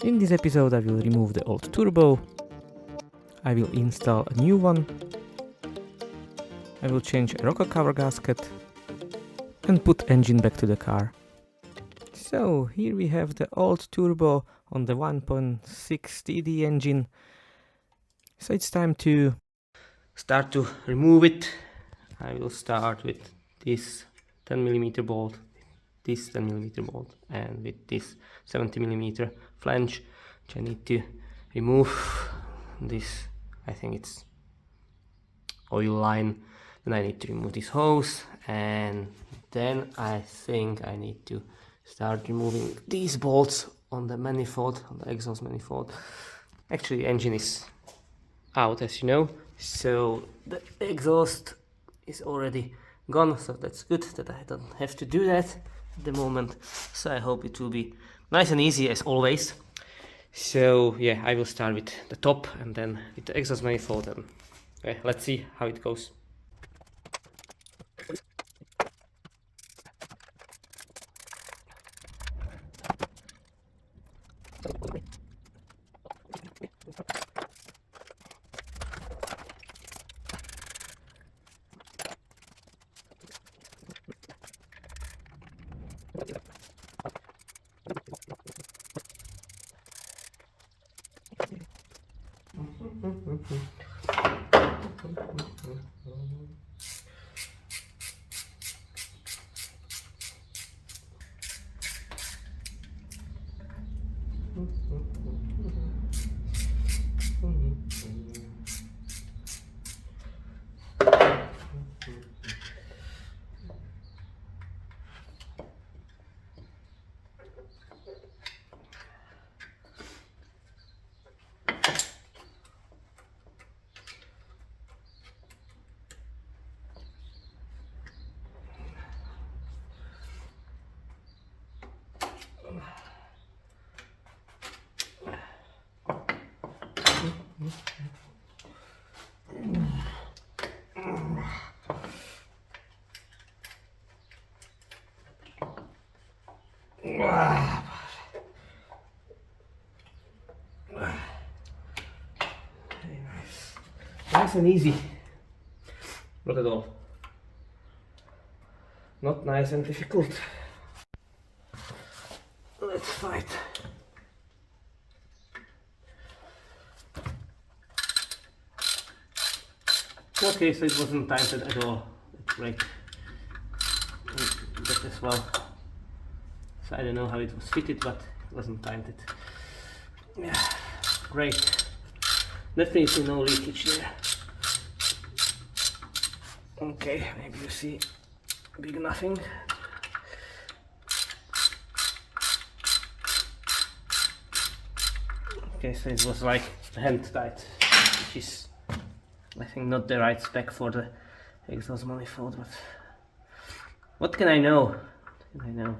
In this episode I will remove the old turbo, I will install a new one, I will change a rocker cover gasket and put engine back to the car. So here we have the old turbo on the 1.6 TD engine. So it's time to start to remove it. I will start with this 10mm bolt, this 10mm bolt, and with this 70mm flange, which I need to remove. This, I think it's oil line. Then I need to remove this hose, and then I think I need to start removing these bolts on the manifold, on the exhaust manifold. Actually, the engine is out, as you know, so the exhaust is already gone, so that's good that I don't have to do that at the moment. So I hope it will be nice and easy as always. So yeah, I will start with the top and then with the exhaust manifold, and let's see how it goes. Nice and easy. Not at all. Not nice and difficult. Let's fight. Okay, so it wasn't tightened at all. That's great. That as well. So I don't know how it was fitted, but it wasn't tightened. Yeah, great. Definitely no leakage there. Okay, maybe you see big nothing. Okay, so it was like hand tight, which is I think not the right spec for the exhaust manifold, but what can I know? What can I know?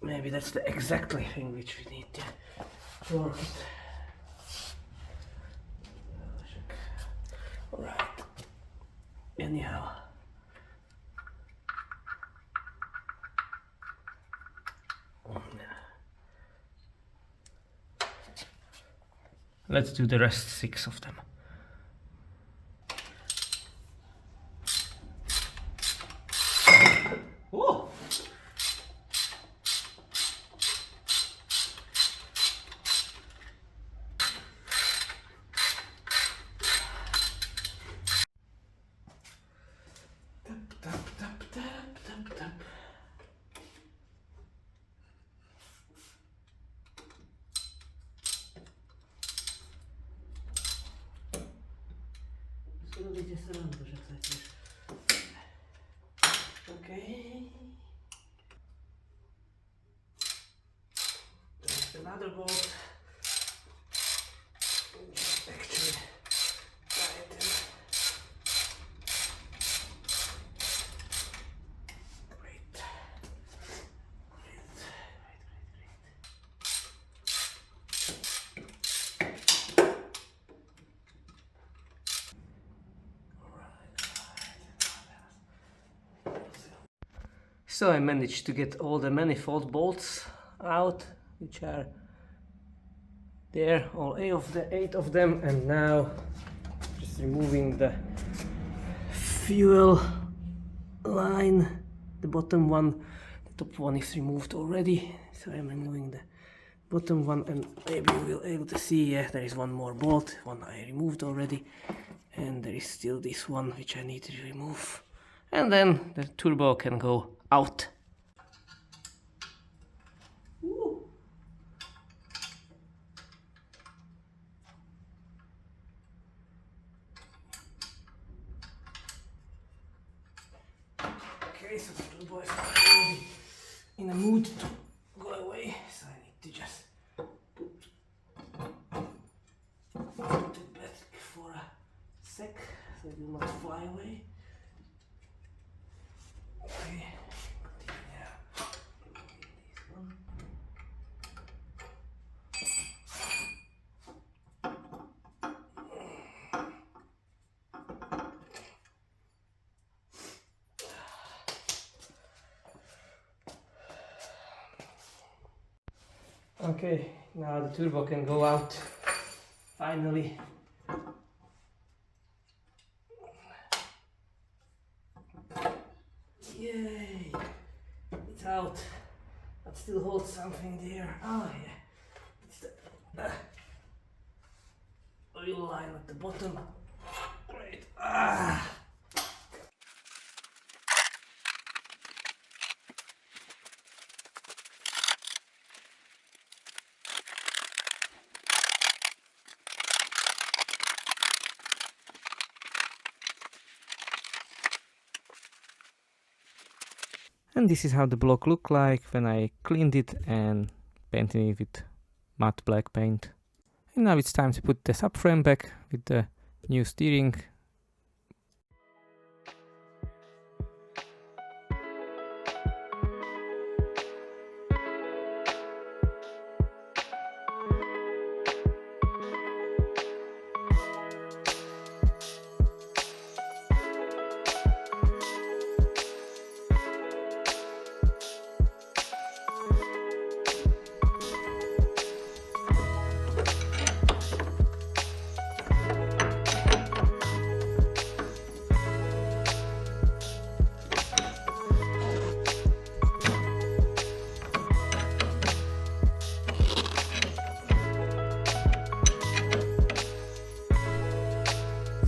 Maybe that's the exactly thing which we need to work with. Alright. Anyhow. Let's do the rest 6 of them. Oh! Okay. There's another bolt. Actually, tighten. Great. So I managed to get all the manifold bolts out which are there, all 8 of them, and now just removing the fuel line, the bottom one. The top one is removed already, so I'm removing the bottom one, and maybe you will be able to see, yeah, there is one more bolt, one I removed already, and there is still this one which I need to remove, and then the turbo can go out. Okay, so the turbo is already in a mood to go away, so I need to just put it back for a sec so it will not fly away. Okay, continue now. This one. Okay, now the turbo can go out, finally. Yay! It's out, but still holds something there. Oh yeah, it's the oil line at the bottom. Great. Ah! And this is how the block looked like when I cleaned it and painted it with matte black paint. And now it's time to put the subframe back with the new steering.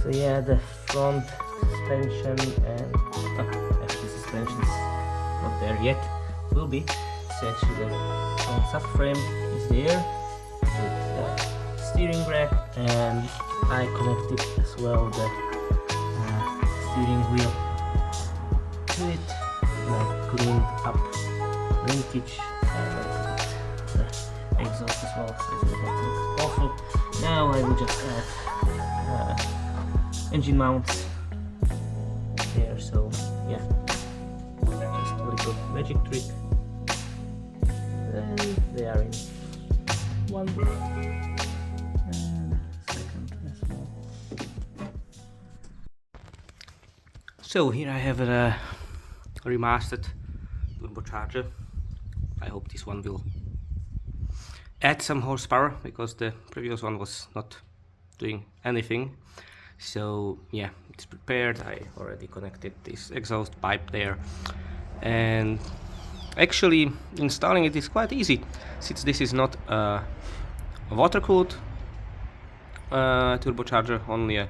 So yeah, the front suspension and the suspension is not there yet. It will be. So actually the front subframe is there with the steering rack, and I connected as well the steering wheel to it. And I cleaned up linkage and the exhaust as well, so it will not look awful. Now I will just add engine mounts there, so yeah, just a little magic trick, and they are in one and second as well. So here I have a remastered turbocharger. I hope this one will add some horsepower, because the previous one was not doing anything. So yeah, it's prepared. I already connected this exhaust pipe there, and actually installing it is quite easy, since this is not a water-cooled turbocharger, only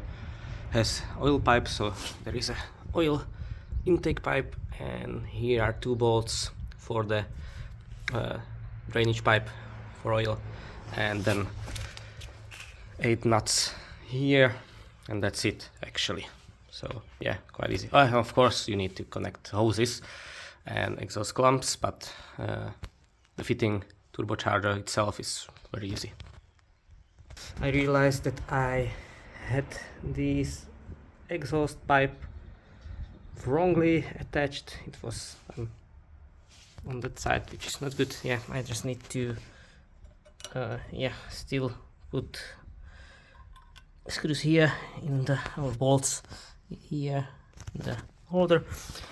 has oil pipe. So there is a oil intake pipe, and here are 2 bolts for the drainage pipe for oil, and then 8 nuts here. And that's it, actually. So yeah, quite easy. Of course you need to connect hoses and exhaust clamps, but the fitting turbocharger itself is very easy. I realized that I had this exhaust pipe wrongly attached. It was on that side, which is not good. Yeah, I just need to still put screws here in the bolts here in the holder,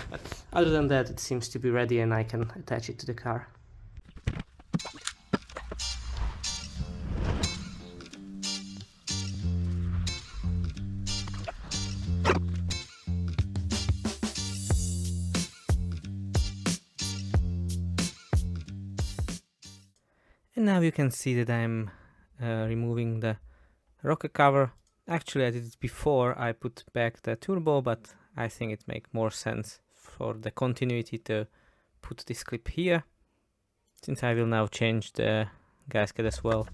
but other than that it seems to be ready, and I can attach it to the car. And now you can see that I'm removing the rocker cover. Actually, I did it before I put back the turbo, but I think it makes more sense for the continuity to put this clip here, since I will now change the gasket as well.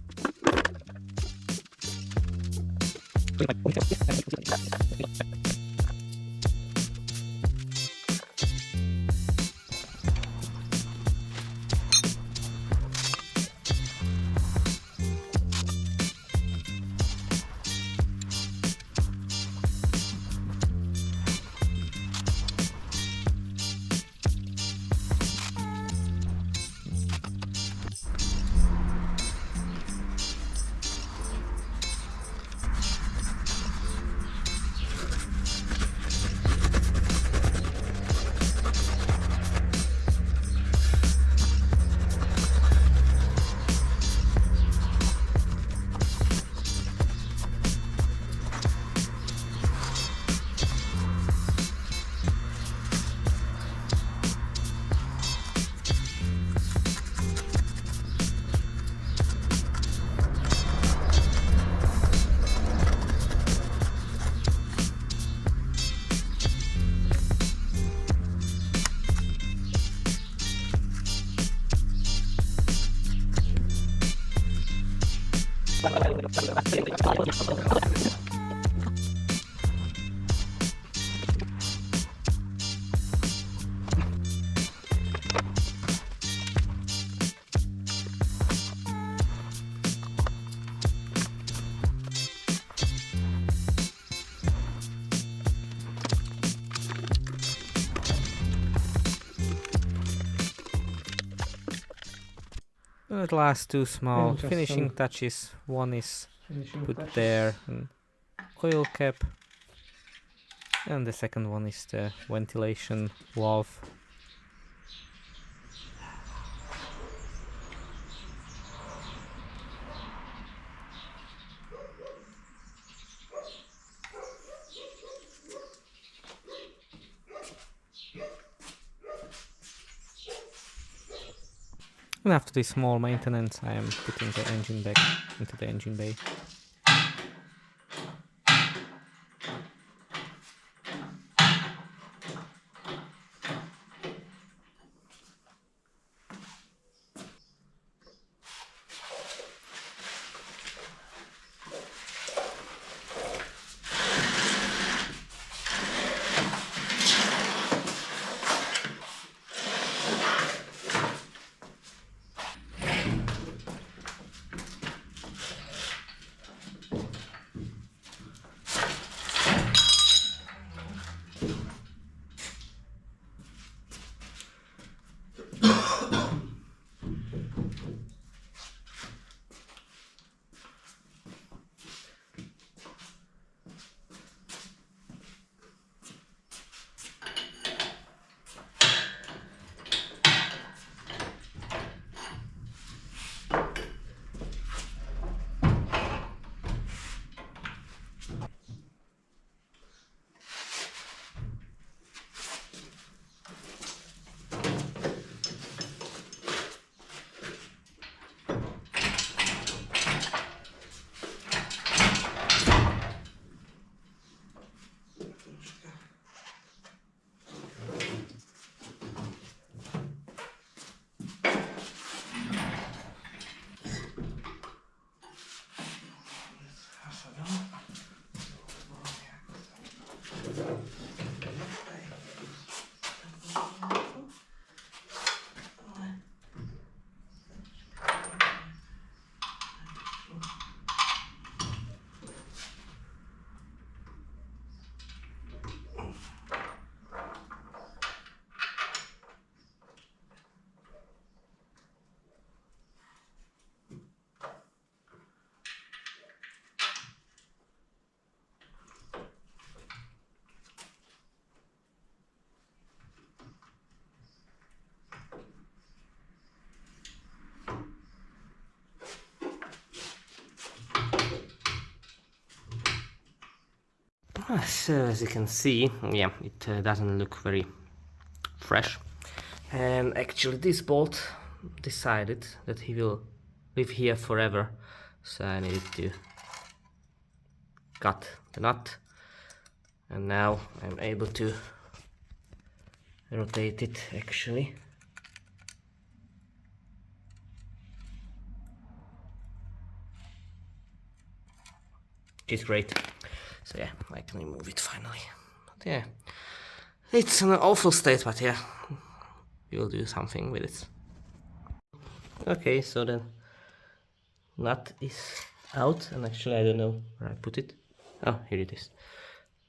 The last two small finishing touches. One is put there an oil cap, and the second one is the ventilation valve. And after this small maintenance, I am putting the engine back into the engine bay. So as you can see, yeah, it doesn't look very fresh. And actually this bolt decided that he will live here forever, so I needed to cut the nut, and now I'm able to rotate it actually. Which is great. So yeah, I can remove it finally. But yeah, it's an awful state, but yeah, we'll do something with it. Okay, so the nut is out, and actually I don't know where I put it. Oh, here it is.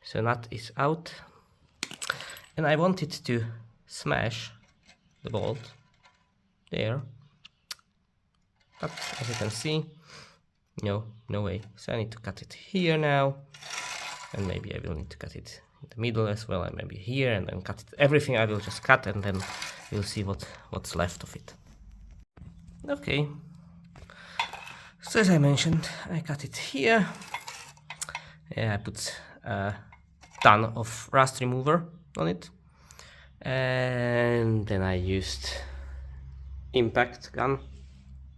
So nut is out, and I wanted to smash the bolt there, but as you can see, no way. So I need to cut it here now, and maybe I will need to cut it in the middle as well, and maybe here, and then cut it. Everything I will just cut, and then we'll see what's left of it. Okay, so as I mentioned, I cut it here. Yeah, I put a ton of rust remover on it, and then I used impact gun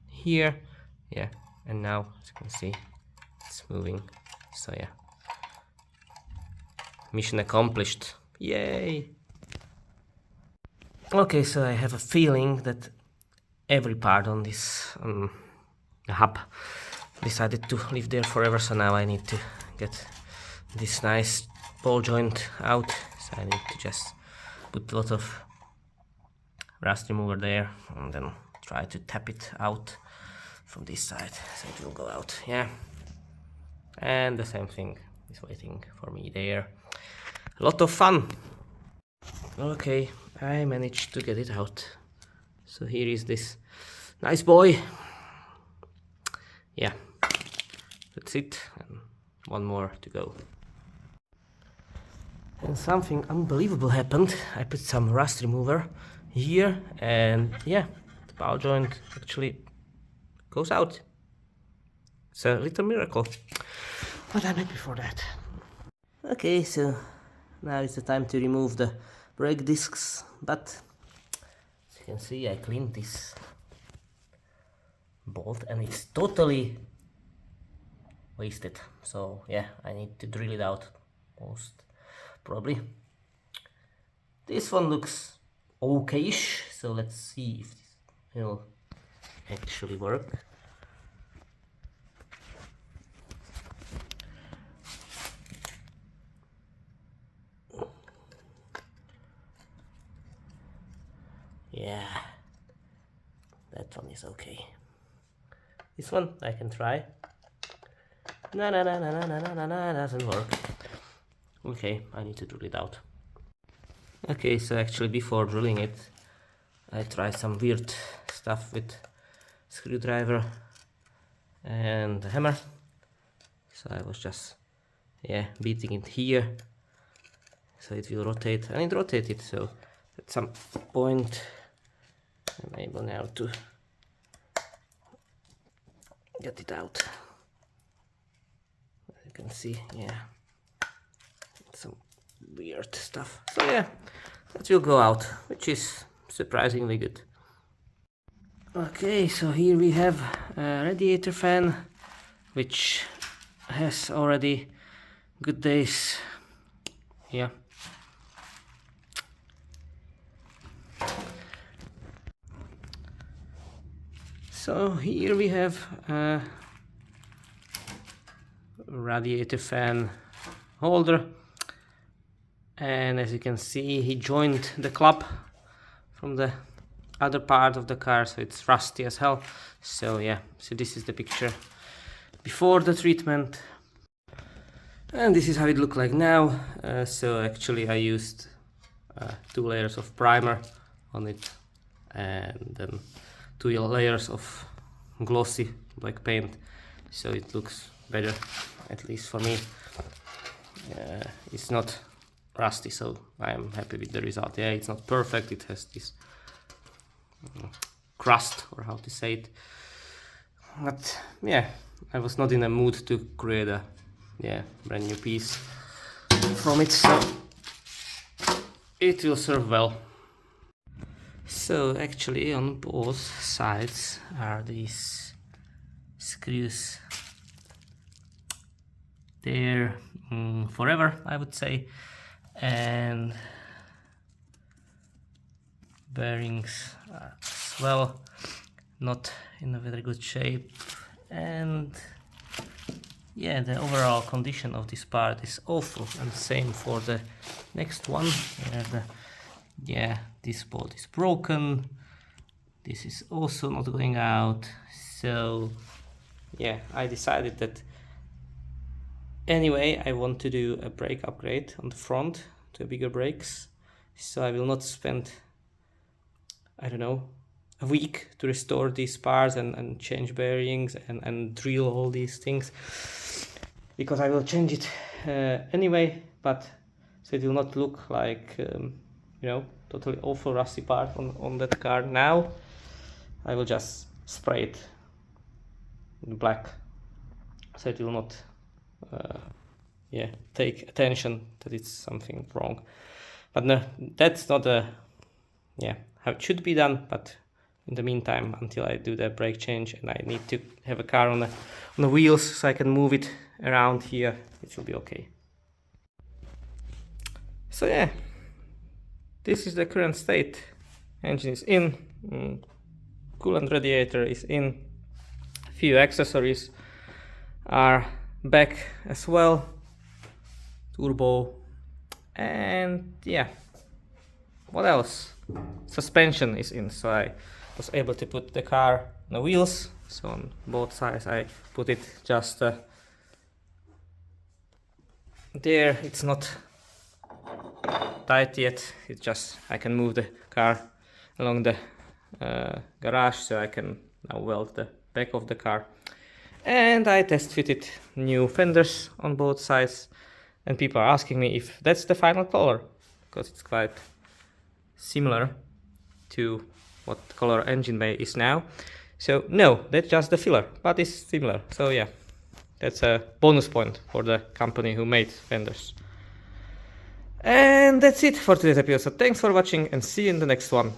here. Yeah, and now as you can see, it's moving. So yeah, mission accomplished. Yay! Okay, so I have a feeling that every part on this hub decided to live there forever, so now I need to get this nice ball joint out. So I need to just put a lot of rust remover there and then try to tap it out from this side so it will go out. Yeah, and the same thing is waiting for me there. A lot of fun. Okay, I managed to get it out. So here is this nice boy. Yeah, that's it, and one more to go. And something unbelievable happened. I put some rust remover here, and yeah, the ball joint actually goes out. It's a little miracle, but I'm happy for that. Okay, so now it's the time to remove the brake discs, but as you can see, I cleaned this bolt and it's totally wasted. So yeah, I need to drill it out most probably. This one looks okay-ish, so let's see if this will actually work. Yeah, that one is okay. This one I can try. No, doesn't work. Okay, I need to drill it out. Okay, so actually before drilling it, I tried some weird stuff with screwdriver and hammer. So I was just, yeah, beating it here so it will rotate, and it rotated. So at some point I'm able now to get it out. As you can see, yeah, some weird stuff. So yeah, that will go out, which is surprisingly good. Okay, so here we have a radiator fan, which has already good days. Yeah. So here we have a radiator fan holder, and as you can see, he joined the club from the other part of the car, so it's rusty as hell. So yeah, so this is the picture before the treatment, and this is how it looked like now. So actually I used 2 layers of primer on it, and then 2 layers of glossy black paint, so it looks better, at least for me. It's not rusty, so I am happy with the result. Yeah, it's not perfect, it has this crust, or how to say it, but yeah, I was not in a mood to create a brand new piece from it, so it will serve well. So actually on both sides are these screws there forever, I would say, and bearings as well not in a very good shape, and yeah, the overall condition of this part is awful. And same for the next one, where this bolt is broken, this is also not going out. So yeah, I decided that anyway I want to do a brake upgrade on the front to bigger brakes, so I will not spend, I don't know, a week to restore these parts and change bearings and drill all these things, because I will change it anyway, but so it will not look like you know, totally awful rusty part on that car. Now I will just spray it in black, so it will not take attention that it's something wrong. But no, that's not how it should be done. But in the meantime, until I do the brake change and I need to have a car on the wheels so I can move it around here, it will be okay. So yeah, this is the current state. Engine is in, coolant radiator is in, a few accessories are back as well, turbo, and yeah, what else? Suspension is in, so I was able to put the car on the wheels. So on both sides I put it just there. It's not tight yet, it's just I can move the car along the garage, so I can now weld the back of the car. And I test fitted new fenders on both sides, and people are asking me if that's the final color, because it's quite similar to what color engine bay is now. So no, that's just the filler, but it's similar. So yeah, that's a bonus point for the company who made fenders. And that's it for today's episode. So thanks for watching, and see you in the next one.